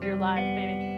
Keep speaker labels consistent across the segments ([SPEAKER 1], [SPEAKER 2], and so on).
[SPEAKER 1] You're live, baby.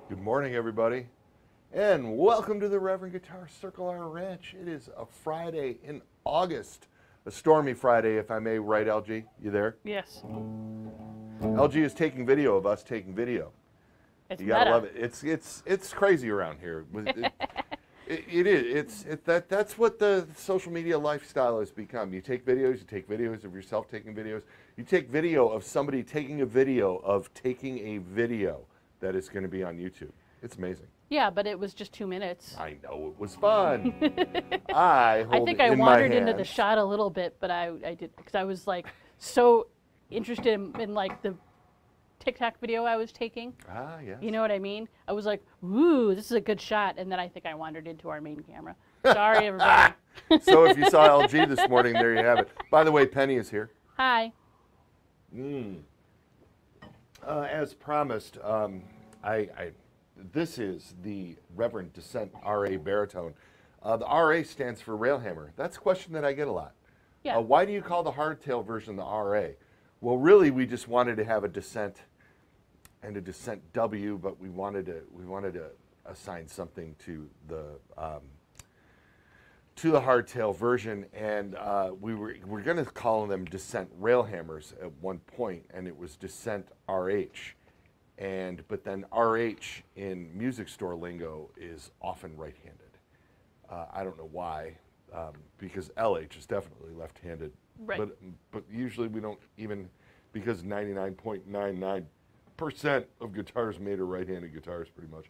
[SPEAKER 2] Good morning, everybody, and welcome to the Reverend Guitar Circle R Ranch. It is a Friday in August, a stormy Friday, if I may, right, LG? You there?
[SPEAKER 1] Yes.
[SPEAKER 2] LG is taking video of us taking video.
[SPEAKER 1] It's
[SPEAKER 2] You gotta
[SPEAKER 1] meta.
[SPEAKER 2] love it. It's crazy around here. It is. That's what the social media lifestyle has become. You take videos of yourself taking videos. You take video of somebody taking a video of taking a video that is going to be on YouTube. It's amazing.
[SPEAKER 1] Yeah, but it was just 2 minutes.
[SPEAKER 2] I know it was fun. I hold
[SPEAKER 1] think
[SPEAKER 2] it
[SPEAKER 1] I
[SPEAKER 2] in my
[SPEAKER 1] wandered into the
[SPEAKER 2] hands.
[SPEAKER 1] shot a little bit, but I did because I was like so interested in like the TikTok video I was taking.
[SPEAKER 2] Ah, yes.
[SPEAKER 1] You know what I mean? I was like, "Ooh, this is a good shot," and then I think I wandered into our main camera. Sorry, everybody.
[SPEAKER 2] So if you saw LG this morning, there you have it. By the way, Penny is here.
[SPEAKER 1] Hi.
[SPEAKER 2] As promised, this is the Reverend Descent RA baritone. The RA stands for railhammer. That's a question that I get a lot.
[SPEAKER 1] Yeah.
[SPEAKER 2] Why do you call the hardtail version the RA? Well, really, we just wanted to have a Descent and a Descent W, but we wanted to assign something to the hardtail version, and we were going to call them Descent railhammers at one point, and it was Descent RH. But then RH in music store lingo is often right-handed. I don't know why, because LH is definitely left-handed.
[SPEAKER 1] Right.
[SPEAKER 2] But usually we don't even, because 99.99% of guitars made are right-handed guitars, pretty much.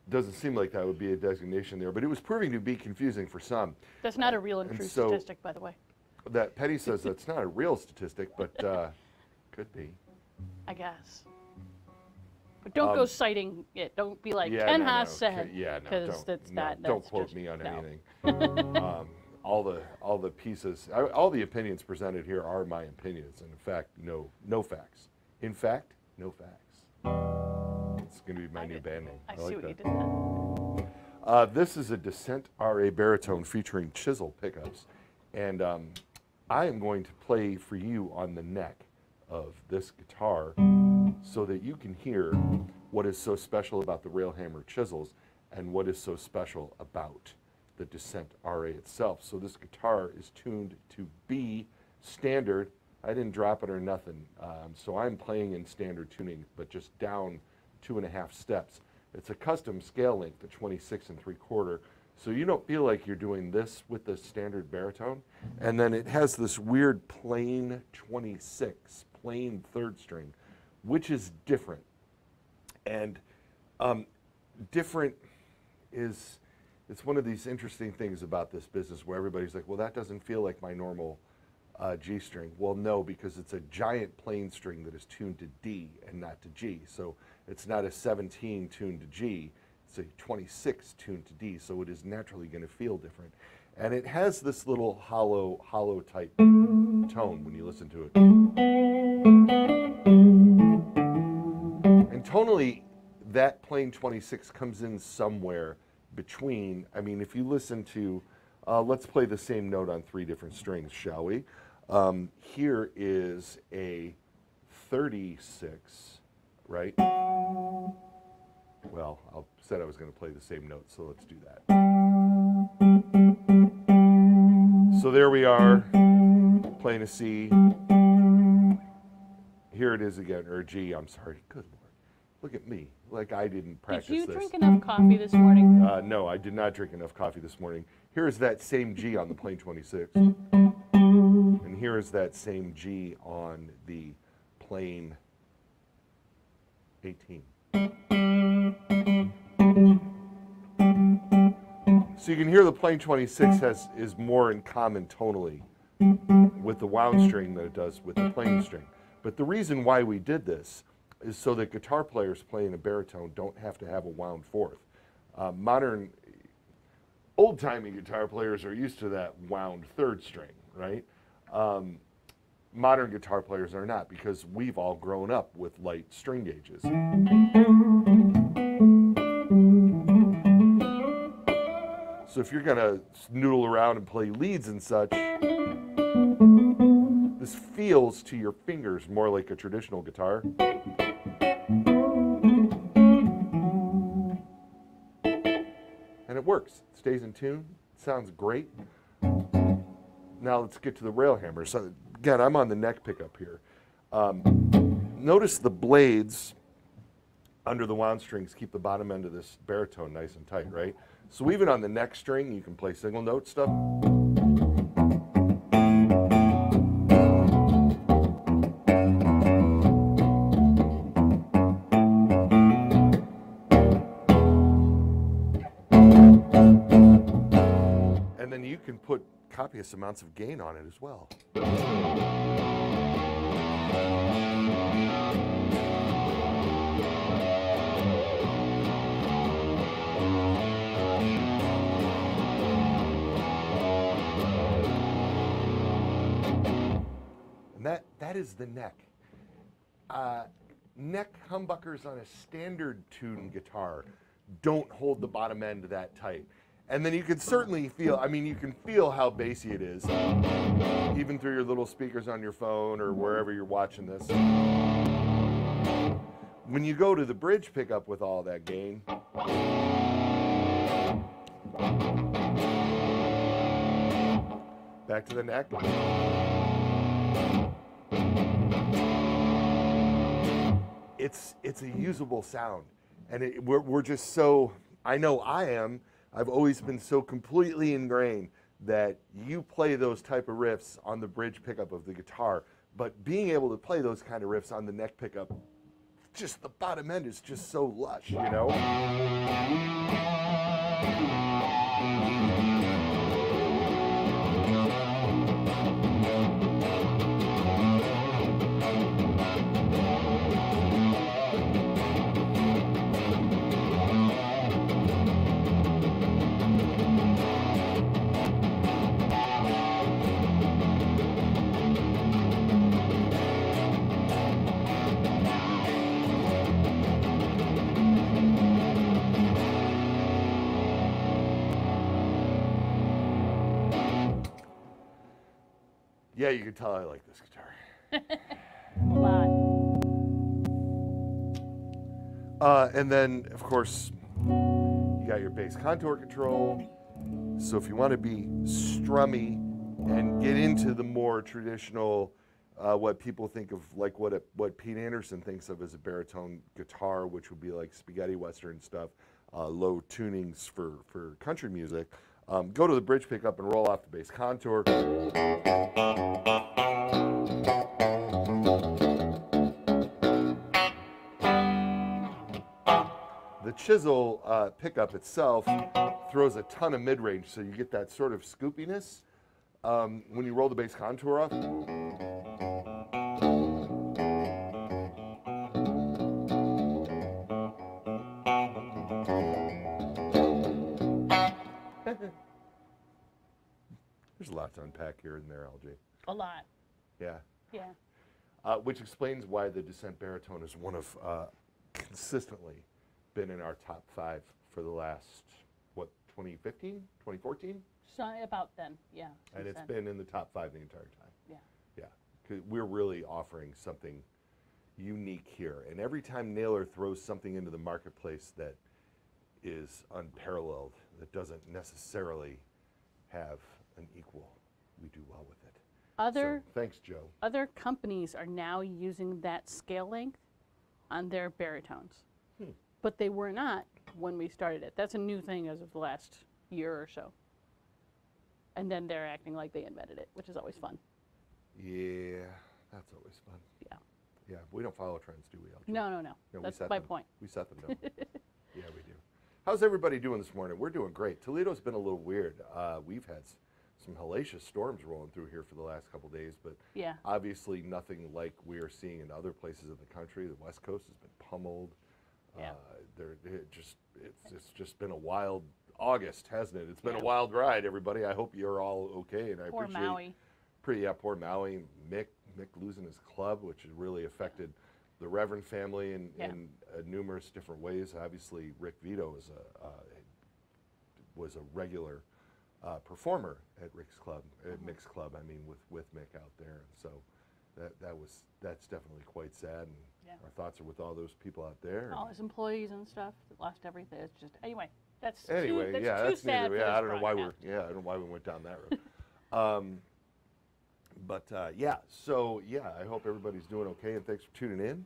[SPEAKER 2] Doesn't seem like that would be a designation there, but it was proving to be confusing for some.
[SPEAKER 1] That's not a real and true statistic, by the way.
[SPEAKER 2] That Petty says that's not a real statistic, but could be.
[SPEAKER 1] I guess. But don't go citing it. Don't be like,
[SPEAKER 2] Yeah,
[SPEAKER 1] Ken
[SPEAKER 2] no,
[SPEAKER 1] Haas
[SPEAKER 2] no.
[SPEAKER 1] said.
[SPEAKER 2] Yeah, no,
[SPEAKER 1] Because
[SPEAKER 2] don't,
[SPEAKER 1] that's
[SPEAKER 2] no,
[SPEAKER 1] not.
[SPEAKER 2] don't
[SPEAKER 1] That's
[SPEAKER 2] quote
[SPEAKER 1] just,
[SPEAKER 2] me on
[SPEAKER 1] no.
[SPEAKER 2] anything. All the pieces, all the opinions presented here are my opinions, and in fact, no facts. In fact, no facts. It's going to be my new band name.
[SPEAKER 1] I
[SPEAKER 2] like
[SPEAKER 1] see what
[SPEAKER 2] that.
[SPEAKER 1] you did there.
[SPEAKER 2] This is a Descent RA baritone featuring chisel pickups, and I am going to play for you on the neck of this guitar so that you can hear what is so special about the Railhammer chisels and what is so special about the Descent RA itself. So this guitar is tuned to B standard. I didn't drop it or nothing, so I'm playing in standard tuning, but just down 2.5 steps. It's a custom scale length at 26 3/4, so you don't feel like you're doing this with the standard baritone. And then it has this weird plain 26, plain 3rd string, which is different. And different is, it's one of these interesting things about this business where everybody's like, well, that doesn't feel like my normal G string. Well, no, because it's a giant plain string that is tuned to D and not to G. So it's not a 17 tuned to G, it's a 26 tuned to D, so it is naturally going to feel different. And it has this little hollow type tone when you listen to it. And tonally, that plain 26 comes in somewhere between, I mean, if you listen to, let's play the same note on 3 different strings, shall we? Here is a 36, right? Well, I said I was going to play the same note, so let's do that. So there we are, playing a C. Here it is again, or G, I'm sorry. Good Lord. Look at me, like I didn't practice this.
[SPEAKER 1] Did you drink enough coffee this morning?
[SPEAKER 2] No, I did not drink enough coffee this morning. Here is that same G on the plain 26. And here is that same G on the plain 18. So you can hear the plain 26 is more in common tonally with the wound string than it does with the plain string. But the reason why we did this is so that guitar players playing a baritone don't have to have a wound 4th. Modern, old-timey guitar players are used to that wound 3rd string, right? Modern guitar players are not, because we've all grown up with light string gauges. So if you're gonna noodle around and play leads and such, this feels to your fingers more like a traditional guitar. And it works. It stays in tune. It sounds great. Now let's get to the Railhammer. So again, I'm on the neck pickup here. Notice the blades under the wound strings keep the bottom end of this baritone nice and tight, right? So even on the neck string, you can play single note stuff. And then you can put copious amounts of gain on it as well. And that is the neck. Neck humbuckers on a standard tune guitar don't hold the bottom end that tight. And then you can certainly feel, I mean, you can feel how bassy it is, even through your little speakers on your phone or wherever you're watching this. When you go to the bridge pickup with all that gain, back to the neck. It's a usable sound, and we're just so, I know I am, I've always been so completely ingrained that you play those type of riffs on the bridge pickup of the guitar, but being able to play those kind of riffs on the neck pickup just the bottom end is just so lush, you know? Yeah, you can tell I like this guitar.
[SPEAKER 1] A lot.
[SPEAKER 2] And then, of course, you got your bass contour control. So if you want to be strummy and get into the more traditional, what people think of, like what Pete Anderson thinks of as a baritone guitar, which would be like spaghetti western stuff, low tunings for country music, go to the bridge pickup and roll off the bass contour. The chisel pickup itself throws a ton of mid-range, so you get that sort of scoopiness when you roll the bass contour off. There's a lot to unpack here and there, LJ.
[SPEAKER 1] A lot.
[SPEAKER 2] Yeah.
[SPEAKER 1] Yeah.
[SPEAKER 2] Which explains why the Descent baritone is one of consistently been in our top 5 for the last, what, 2015, 2014?
[SPEAKER 1] So about then, yeah.
[SPEAKER 2] And it's
[SPEAKER 1] then.
[SPEAKER 2] been in the top 5 the entire time.
[SPEAKER 1] Yeah.
[SPEAKER 2] Yeah, 'cause we're really offering something unique here. And every time Naylor throws something into the marketplace that is unparalleled, that doesn't necessarily have an equal, we do well with it.
[SPEAKER 1] Other
[SPEAKER 2] So, thanks, Joe.
[SPEAKER 1] other companies are now using that scale length on their baritones. But they were not when we started it. That's a new thing as of the last year or so. And then they're acting like they invented it, which is always fun.
[SPEAKER 2] Yeah, that's always fun.
[SPEAKER 1] Yeah.
[SPEAKER 2] Yeah, we don't follow trends, do we, LJ?
[SPEAKER 1] No.
[SPEAKER 2] No, we
[SPEAKER 1] That's
[SPEAKER 2] set
[SPEAKER 1] my
[SPEAKER 2] them.
[SPEAKER 1] point.
[SPEAKER 2] We set them, don't we? Yeah, we do. How's everybody doing this morning? We're doing great. Toledo's been a little weird. We've had some hellacious storms rolling through here for the last couple days, but
[SPEAKER 1] Yeah.
[SPEAKER 2] obviously nothing like we are seeing in other places in the country. The West Coast has been pummeled.
[SPEAKER 1] Yeah.
[SPEAKER 2] It's just been a wild August, hasn't it? It's been
[SPEAKER 1] Yeah.
[SPEAKER 2] a wild ride, everybody. I hope you're all okay, and I
[SPEAKER 1] Poor
[SPEAKER 2] appreciate.
[SPEAKER 1] Maui.
[SPEAKER 2] Poor Maui. Mick losing his club, which has really affected the Reverend family in numerous different ways. Obviously, Rick Vito was a regular performer at Rick's club, at Mick's club. I mean, with Mick out there, and so that's definitely quite sad. And
[SPEAKER 1] Yeah.
[SPEAKER 2] our thoughts are with all those people out there.
[SPEAKER 1] All his employees and stuff that lost everything. It's just anyway. That's
[SPEAKER 2] Anyway,
[SPEAKER 1] too, that's
[SPEAKER 2] yeah,
[SPEAKER 1] too
[SPEAKER 2] that's
[SPEAKER 1] sad
[SPEAKER 2] neither.
[SPEAKER 1] for
[SPEAKER 2] Yeah,
[SPEAKER 1] this
[SPEAKER 2] I don't know why
[SPEAKER 1] broadcast.
[SPEAKER 2] I don't know why we went down that road. So I hope everybody's doing okay, and thanks for tuning in.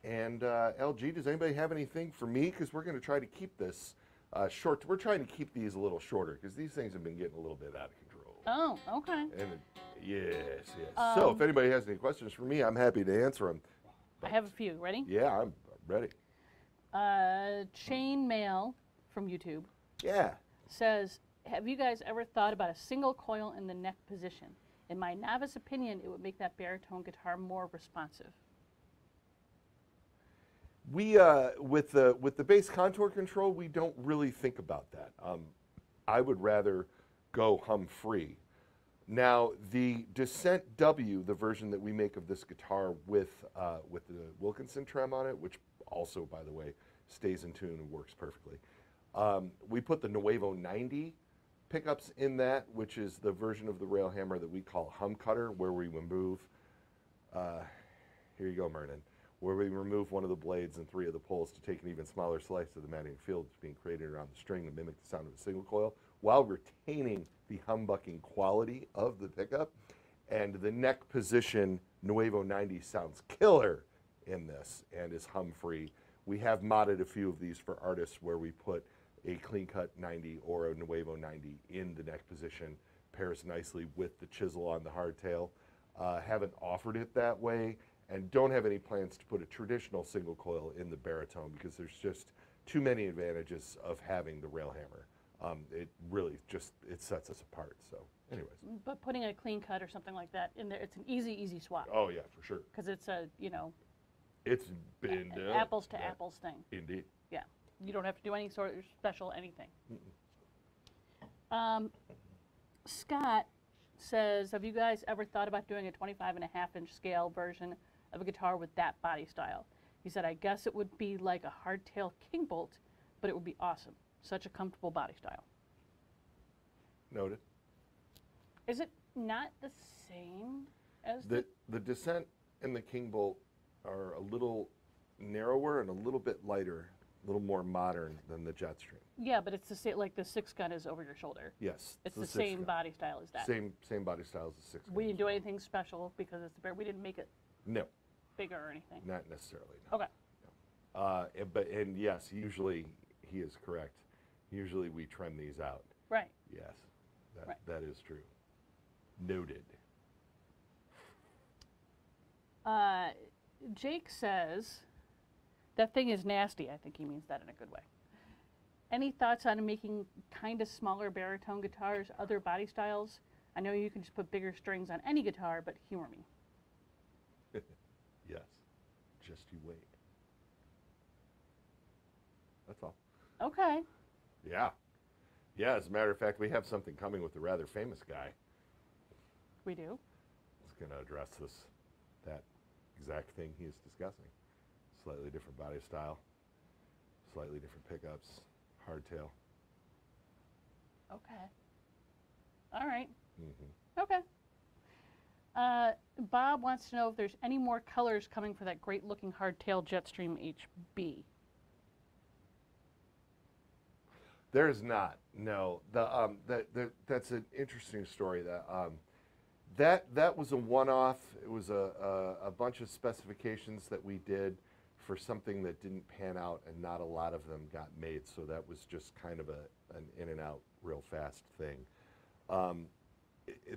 [SPEAKER 2] And LG, does anybody have anything for me? Because we're going to try to keep this short. We're trying to keep these a little shorter because these things have been getting a little bit out of control.
[SPEAKER 1] Oh, okay.
[SPEAKER 2] And yes. So if anybody has any questions for me, I'm happy to answer them.
[SPEAKER 1] I have a few. Ready?
[SPEAKER 2] Yeah, I'm ready.
[SPEAKER 1] Chain Mail from YouTube
[SPEAKER 2] Yeah.
[SPEAKER 1] says, have you guys ever thought about a single coil in the neck position? In my novice opinion, it would make that baritone guitar more responsive.
[SPEAKER 2] We with the bass contour control, we don't really think about that. I would rather go hum free. Now the Descent W, the version that we make of this guitar with the Wilkinson trem on it, which also, by the way, stays in tune and works perfectly. We put the Nuevo 90 pickups in that, which is the version of the rail hammer that we call hum cutter, where we remove. Here you go, Mernon. Where we remove one of the blades and 3 of the poles to take an even smaller slice of the magnetic field that's being created around the string to mimic the sound of a single coil, while retaining the humbucking quality of the pickup. And the neck position Nuevo 90 sounds killer in this and is hum-free. We have modded a few of these for artists where we put a clean-cut 90 or a Nuevo 90 in the neck position, pairs nicely with the chisel on the hardtail. Haven't offered it that way, and don't have any plans to put a traditional single coil in the baritone because there's just too many advantages of having the rail hammer. It really just, it sets us apart. So anyways.
[SPEAKER 1] But putting a clean cut or something like that in there, it's an easy swap.
[SPEAKER 2] Oh yeah, for sure.
[SPEAKER 1] Because it's a,
[SPEAKER 2] It's been done.
[SPEAKER 1] apples to apples thing.
[SPEAKER 2] Indeed.
[SPEAKER 1] Yeah. You don't have to do any sort of special anything. Scott says, have you guys ever thought about doing a 25.5-inch scale version of a guitar with that body style? He said, I guess it would be like a hardtail king bolt, but it would be awesome. Such a comfortable body style.
[SPEAKER 2] Noted.
[SPEAKER 1] Is it not the same as
[SPEAKER 2] The Descent and the King Bolt are a little narrower and a little bit lighter, a little more modern than the Jetstream.
[SPEAKER 1] Yeah, but it's the same, like the 6-gun is over your shoulder.
[SPEAKER 2] Yes.
[SPEAKER 1] It's the same body style as that.
[SPEAKER 2] Same body style as the 6-gun.
[SPEAKER 1] We didn't do anything special because it's the bear. We didn't make it
[SPEAKER 2] No,
[SPEAKER 1] bigger or anything.
[SPEAKER 2] not necessarily. No.
[SPEAKER 1] Okay.
[SPEAKER 2] And yes, usually he is correct. Usually we trim these out.
[SPEAKER 1] Right.
[SPEAKER 2] Yes,
[SPEAKER 1] Right.
[SPEAKER 2] that is true. Noted.
[SPEAKER 1] Jake says, that thing is nasty. I think he means that in a good way. Any thoughts on making kind of smaller baritone guitars, other body styles? I know you can just put bigger strings on any guitar, but humor me.
[SPEAKER 2] Yes, just you wait. That's all.
[SPEAKER 1] Okay.
[SPEAKER 2] Yeah. Yeah, as a matter of fact, we have something coming with the rather famous guy.
[SPEAKER 1] We do?
[SPEAKER 2] He's going to address that exact thing he is discussing. Slightly different body style, slightly different pickups, hardtail.
[SPEAKER 1] Okay. All right.
[SPEAKER 2] Mm-hmm.
[SPEAKER 1] Okay. Bob wants to know if there's any more colors coming for that great-looking hardtail Jetstream HB.
[SPEAKER 2] There is not. No. That's an interesting story. That was a one-off. It was a bunch of specifications that we did for something that didn't pan out, and not a lot of them got made. So that was just kind of an in and out real fast thing.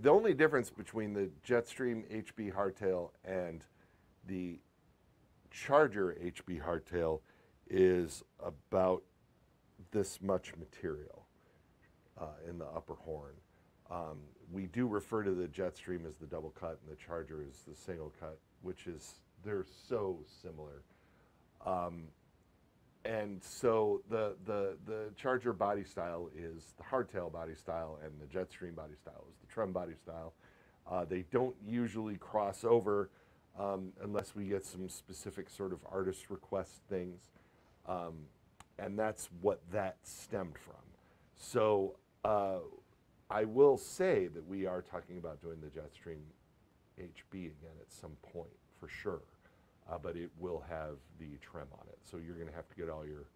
[SPEAKER 2] The only difference between the Jetstream HB hardtail and the Charger HB hardtail is about this much material in the upper horn. We do refer to the Jetstream as the double cut and the Charger as the single cut, which is, they're so similar. And so the Charger body style is the hardtail body style, and the Jetstream body style is the trem body style. They don't usually cross over unless we get some specific sort of artist request things. And that's what that stemmed from. So I will say that we are talking about doing the Jetstream HB again at some point, for sure. But it will have the trem on it. So you're going to have to get all your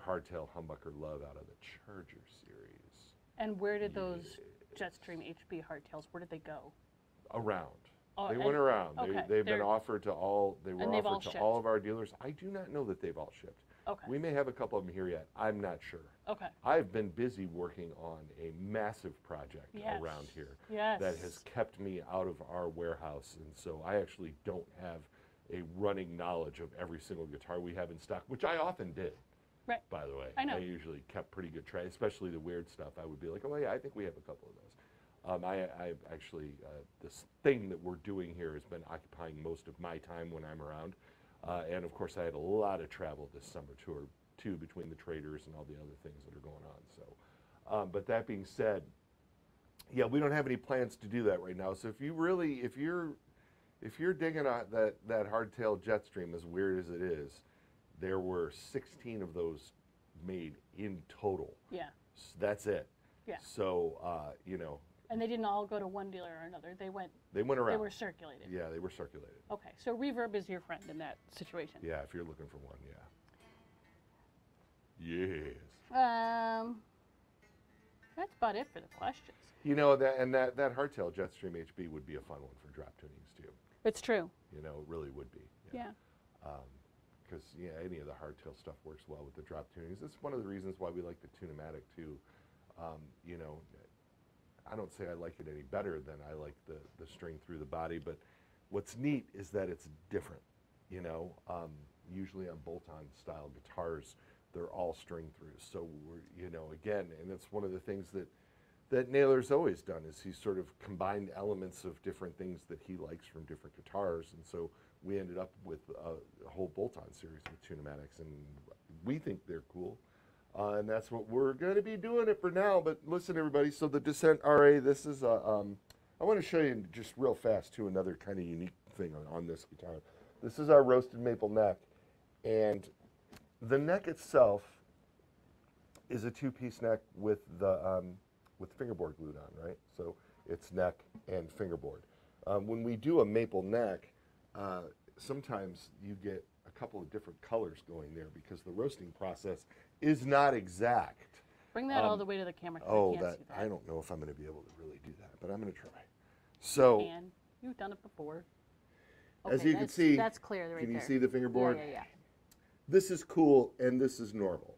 [SPEAKER 2] hardtail humbucker love out of the Charger series.
[SPEAKER 1] And where did those Jetstream HB hardtails, where did they go?
[SPEAKER 2] Around.
[SPEAKER 1] Oh,
[SPEAKER 2] they went around.
[SPEAKER 1] Okay,
[SPEAKER 2] They've been offered to all. They were
[SPEAKER 1] and
[SPEAKER 2] offered to all of our dealers. I do not know that they've all shipped.
[SPEAKER 1] Okay.
[SPEAKER 2] We may have a couple of them here yet. I'm not sure.
[SPEAKER 1] Okay.
[SPEAKER 2] I've been busy working on a massive project around here that has kept me out of our warehouse, and so I actually don't have a running knowledge of every single guitar we have in stock, which I often did.
[SPEAKER 1] Right.
[SPEAKER 2] By the way,
[SPEAKER 1] I know.
[SPEAKER 2] I usually kept pretty good track, especially the weird stuff. I would be like, oh yeah, I think we have a couple of those. I actually, this thing that we're doing here has been occupying most of my time when I'm around. And of course, I had a lot of travel this summer too, between the traders and all the other things that are going on. So, but that being said, yeah, we don't have any plans to do that right now. So if you're digging out that hardtail Jetstream, as weird as it is, there were 16 of those made in total.
[SPEAKER 1] Yeah.
[SPEAKER 2] So that's it.
[SPEAKER 1] Yeah.
[SPEAKER 2] So you know.
[SPEAKER 1] And they didn't all go to one dealer or another. They went
[SPEAKER 2] around.
[SPEAKER 1] They were circulated.
[SPEAKER 2] Yeah, they were circulated.
[SPEAKER 1] Okay, so Reverb is your friend in that situation.
[SPEAKER 2] Yeah, if you're looking for one, yeah. Yes.
[SPEAKER 1] That's about it for the questions.
[SPEAKER 2] You know, that hardtail Jetstream HB would be a fun one for drop tunings too.
[SPEAKER 1] It's true.
[SPEAKER 2] You know, it really would be.
[SPEAKER 1] Yeah.
[SPEAKER 2] Because any of the hardtail stuff works well with the drop tunings. That's one of the reasons why we like the Tune-O-Matic too. You know, I don't say I like it any better than I like the string through the body, but what's neat is that it's different. you know, usually on bolt-on style guitars, they're all string throughs. So we're, you know, again, and it's one of the things that Naylor's always done is he's sort of combined elements of different things that he likes from different guitars, and so we ended up with a whole bolt-on series with Tune-o-matics, and we think they're cool, and that's what we're going to be doing it for now. But listen, everybody, so the Descent RA, this is a, I want to show you just real fast too another kind of unique thing on this guitar. This is our roasted maple neck, and the neck itself is a two-piece neck with the with fingerboard glued on, right? So it's neck and fingerboard. When we do a maple neck, sometimes you get a couple of different colors going there because the roasting process is not exact.
[SPEAKER 1] Bring that all the way to the camera.
[SPEAKER 2] Oh,
[SPEAKER 1] I can't see that.
[SPEAKER 2] I don't know if I'm going to be able to really do that, but I'm going to try. So,
[SPEAKER 1] And you've done it before.
[SPEAKER 2] as
[SPEAKER 1] Okay,
[SPEAKER 2] you can see,
[SPEAKER 1] that's clear right
[SPEAKER 2] can you
[SPEAKER 1] there.
[SPEAKER 2] see the fingerboard?
[SPEAKER 1] Yeah.
[SPEAKER 2] This is cool and this is normal.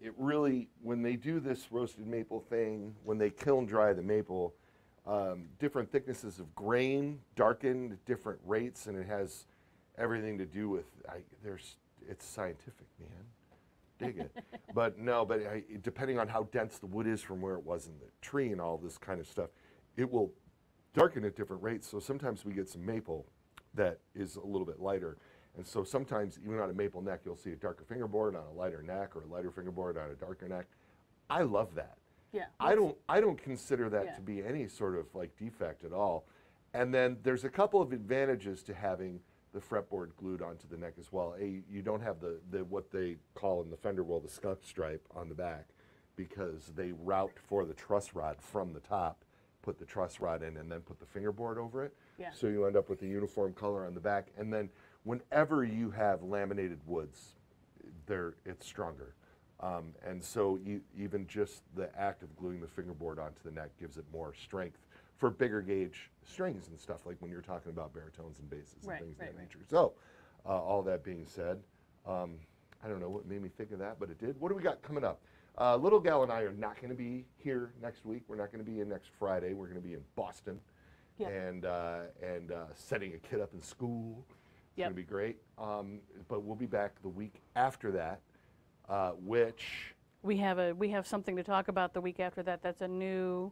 [SPEAKER 2] It really, when they do this roasted maple thing, when they kiln dry the maple, different thicknesses of grain darken at different rates, and it has everything to do with, it's scientific, man. Dig it. But no, depending on how dense the wood is from where it was in the tree and all this kind of stuff, it will darken at different rates. So sometimes we get some maple that is a little bit lighter. And so sometimes, even on a maple neck, you'll see a darker fingerboard on a lighter neck, or a lighter fingerboard on a darker neck. I love that.
[SPEAKER 1] Yeah.
[SPEAKER 2] I don't consider that
[SPEAKER 1] Yeah.
[SPEAKER 2] to be any sort of like defect at all. And then there's a couple of advantages to having the fretboard glued onto the neck as well. You don't have the what they call in the Fender world the skunk stripe on the back, because they route for the truss rod from the top, put the truss rod in, and then put the fingerboard over it.
[SPEAKER 1] Yeah.
[SPEAKER 2] So you end up with a uniform color on the back. And then whenever you have laminated woods, it's stronger. And so even just the act of gluing the fingerboard onto the neck gives it more strength for bigger gauge strings and stuff, like when you're talking about baritones and basses and things of that nature. So all that being said, I don't know what made me think of that, but it did. What do we got coming up? Little Gal and I are not going to be here next week. We're not going to be in next Friday. We're going to be in Boston.
[SPEAKER 1] Yep.
[SPEAKER 2] And setting a kid up in school. It's
[SPEAKER 1] Yep.
[SPEAKER 2] going to be great. But we'll be back the week after that, which
[SPEAKER 1] We have something to talk about the week after that. That's a new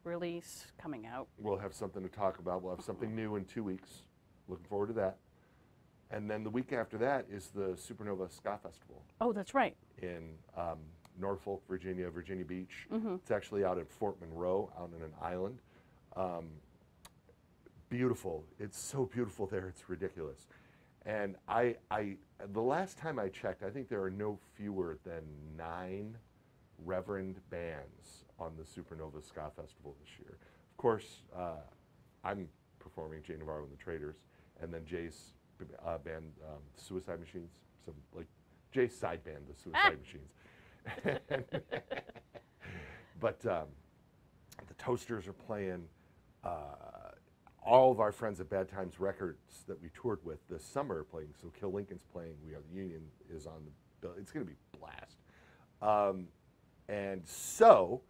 [SPEAKER 1] release coming out.
[SPEAKER 2] we'll have something to talk about. We'll have something new in 2 weeks. Looking forward to that. And then the week after that is the Supernova Ska Festival
[SPEAKER 1] Oh, that's right.
[SPEAKER 2] in Norfolk, Virginia, Virginia Beach.
[SPEAKER 1] Mm-hmm.
[SPEAKER 2] It's actually out at Fort Monroe, out on an island. Beautiful. It's so beautiful there. It's ridiculous. And the last time I checked, I think there are no fewer than 9 Reverend bands on the Supernova Ska Festival this year. Of course, I'm performing Jay Navarro and the Traders, and then Jay's band, Suicide Machines. So like Jay's side band, the Suicide Machines. But the Toasters are playing. All of our friends at Bad Times Records that we toured with this summer are playing. So Kill Lincoln's playing. We Are the Union is on the bill. It's going to be a blast. And so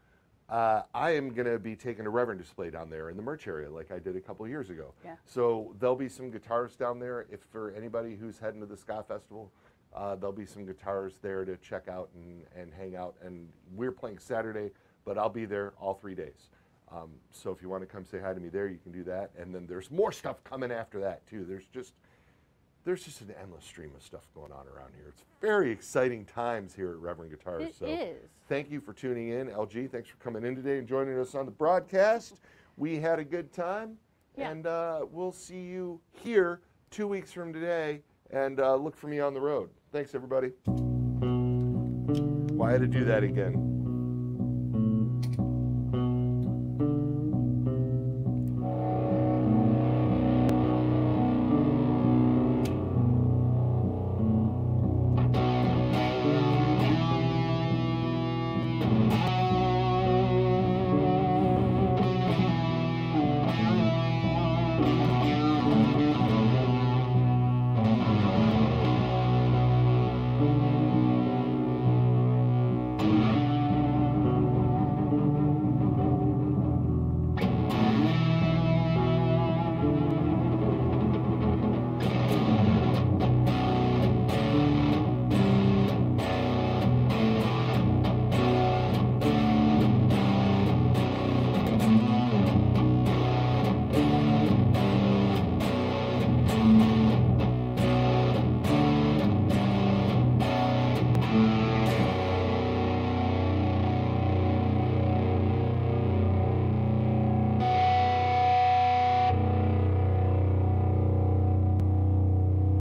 [SPEAKER 2] I am going to be taking a Reverend display down there in the merch area like I did a couple years ago.
[SPEAKER 1] Yeah.
[SPEAKER 2] So there'll be some guitars down there. If for anybody who's heading to the Ska Festival, there'll be some guitars there to check out and hang out. And we're playing Saturday, but I'll be there all 3 days. So if you want to come say hi to me there, you can do that. And then there's more stuff coming after that too. There's just an endless stream of stuff going on around here. It's very exciting times here at Reverend Guitars.
[SPEAKER 1] It is.
[SPEAKER 2] Thank you for tuning in. LG, thanks for coming in today and joining us on the broadcast. We had a good time.
[SPEAKER 1] Yeah.
[SPEAKER 2] And we'll see you here 2 weeks from today. And look for me on the road. Thanks, everybody. Why I had to do that again.